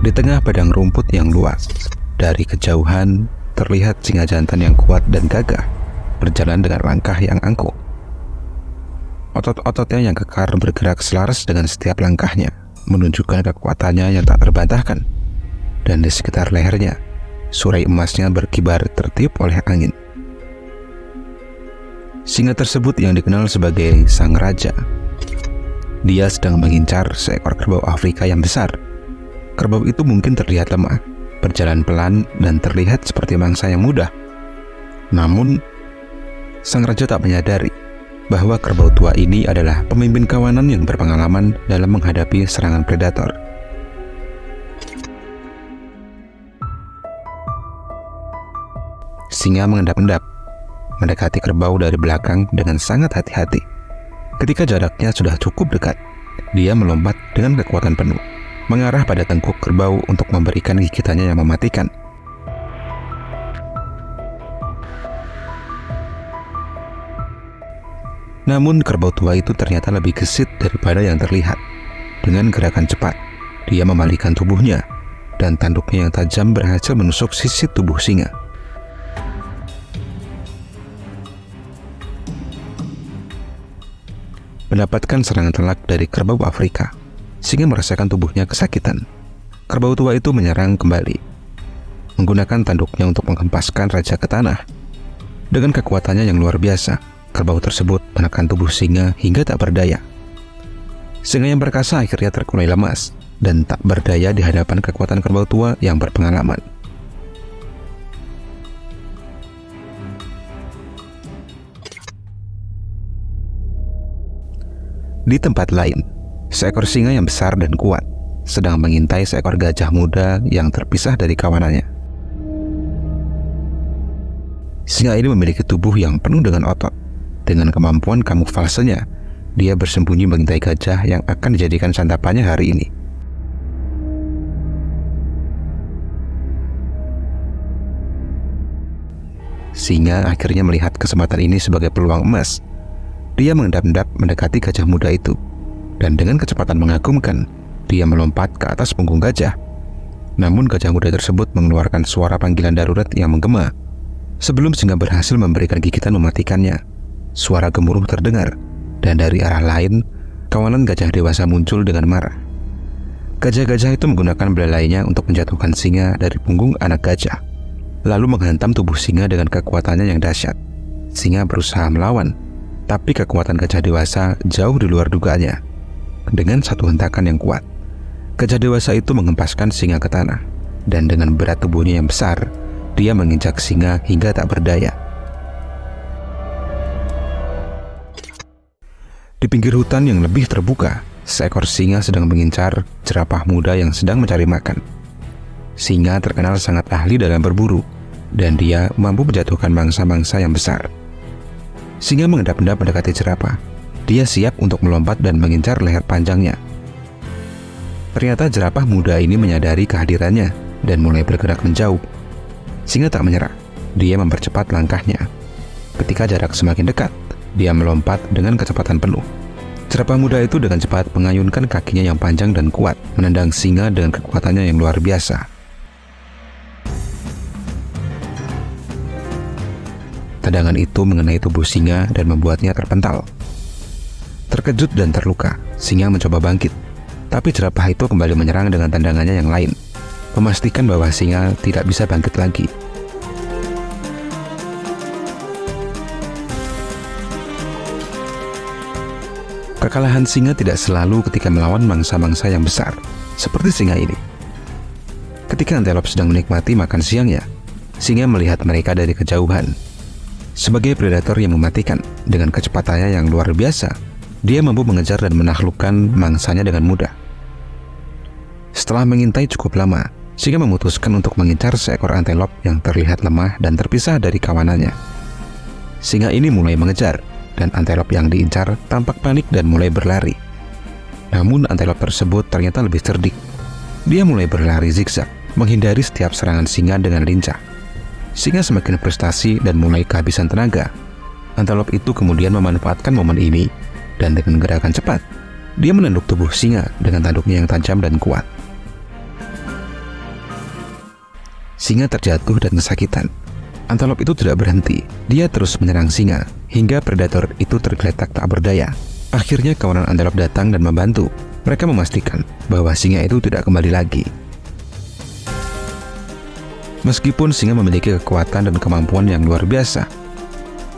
Di tengah padang rumput yang luas, dari kejauhan terlihat singa jantan yang kuat dan gagah berjalan dengan langkah yang angkuh. Otot-ototnya yang kekar bergerak selaras dengan setiap langkahnya, menunjukkan kekuatannya yang tak terbantahkan. Dan di sekitar lehernya, surai emasnya berkibar tertiup oleh angin. Singa tersebut yang dikenal sebagai Sang Raja. Dia sedang mengincar seekor kerbau Afrika yang besar. Kerbau itu mungkin terlihat lemah, berjalan pelan dan terlihat seperti mangsa yang mudah. Namun, Sang Raja tak menyadari bahwa kerbau tua ini adalah pemimpin kawanan yang berpengalaman dalam menghadapi serangan predator. Singa mengendap-endap, mendekati kerbau dari belakang dengan sangat hati-hati. Ketika jaraknya sudah cukup dekat, dia melompat dengan kekuatan penuh, mengarah pada tengkuk kerbau untuk memberikan gigitannya yang mematikan. Namun kerbau tua itu ternyata lebih gesit daripada yang terlihat. Dengan gerakan cepat, dia memalingkan tubuhnya, dan tanduknya yang tajam berhasil menusuk sisi tubuh singa. Mendapatkan serangan telak dari kerbau Afrika, singa merasakan tubuhnya kesakitan. Kerbau tua itu menyerang kembali, menggunakan tanduknya untuk menghempaskan raja ke tanah. Dengan kekuatannya yang luar biasa, kerbau tersebut menekan tubuh singa hingga tak berdaya. Singa yang perkasa akhirnya terkulai lemas dan tak berdaya di hadapan kekuatan kerbau tua yang berpengalaman. Di tempat lain, seekor singa yang besar dan kuat sedang mengintai seekor gajah muda yang terpisah dari kawanannya. Singa ini memiliki tubuh yang penuh dengan otot. Dengan kemampuan kamuflasenya, dia bersembunyi mengintai gajah yang akan dijadikan santapannya hari ini. Singa akhirnya melihat kesempatan ini sebagai peluang emas. Dia mengendap-endap mendekati gajah muda itu, dan dengan kecepatan mengagumkan, dia melompat ke atas punggung gajah. Namun gajah muda tersebut mengeluarkan suara panggilan darurat yang menggema. Sebelum singa berhasil memberikan gigitan mematikannya, suara gemuruh terdengar, dan dari arah lain, kawanan gajah dewasa muncul dengan marah. Gajah-gajah itu menggunakan belalainya untuk menjatuhkan singa dari punggung anak gajah, lalu menghantam tubuh singa dengan kekuatannya yang dahsyat. Singa berusaha melawan, tapi kekuatan gajah dewasa jauh di luar dugaannya. Dengan satu hentakan yang kuat, gajah dewasa itu menghempaskan singa ke tanah, dan dengan berat tubuhnya yang besar, dia menginjak singa hingga tak berdaya. Di pinggir hutan yang lebih terbuka, seekor singa sedang mengincar jerapah muda yang sedang mencari makan. Singa terkenal sangat ahli dalam berburu, dan dia mampu menjatuhkan mangsa-mangsa yang besar. Singa mengendap-endap mendekati jerapah. Dia siap untuk melompat dan mengincar leher panjangnya. Ternyata jerapah muda ini menyadari kehadirannya dan mulai bergerak menjauh. Singa tak menyerah. Dia mempercepat langkahnya. Ketika jarak semakin dekat, dia melompat dengan kecepatan penuh. Jerapah muda itu dengan cepat mengayunkan kakinya yang panjang dan kuat, menendang singa dengan kekuatannya yang luar biasa. Tendangan itu mengenai tubuh singa dan membuatnya terpental. Terkejut dan terluka, singa mencoba bangkit, tapi jerapah itu kembali menyerang dengan tendangannya yang lain, memastikan bahwa singa tidak bisa bangkit lagi. Kekalahan singa tidak selalu ketika melawan mangsa-mangsa yang besar, seperti singa ini. Ketika antelop sedang menikmati makan siangnya, singa melihat mereka dari kejauhan. Sebagai predator yang mematikan, dengan kecepatannya yang luar biasa, dia mampu mengejar dan menaklukkan mangsanya dengan mudah. Setelah mengintai cukup lama, singa memutuskan untuk mengincar seekor antelop yang terlihat lemah dan terpisah dari kawanannya. Singa ini mulai mengejar, dan antelop yang diincar tampak panik dan mulai berlari. Namun antelop tersebut ternyata lebih cerdik. Dia mulai berlari zigzag, menghindari setiap serangan singa dengan lincah. Singa semakin frustasi dan mulai kehabisan tenaga. Antelop itu kemudian memanfaatkan momen ini, dan dengan gerakan cepat, dia menenduk tubuh singa dengan tanduknya yang tajam dan kuat. Singa terjatuh dan kesakitan. Antelop itu tidak berhenti. Dia terus menyerang singa hingga predator itu tergeletak tak berdaya. Akhirnya kawanan antelop datang dan membantu. Mereka memastikan bahwa singa itu tidak kembali lagi. Meskipun singa memiliki kekuatan dan kemampuan yang luar biasa,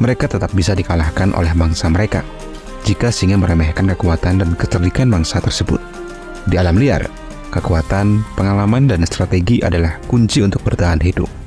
mereka tetap bisa dikalahkan oleh mangsa mereka jika singa meremehkan kekuatan dan kecerdikan mangsa tersebut. Di alam liar, kekuatan, pengalaman, dan strategi adalah kunci untuk bertahan hidup.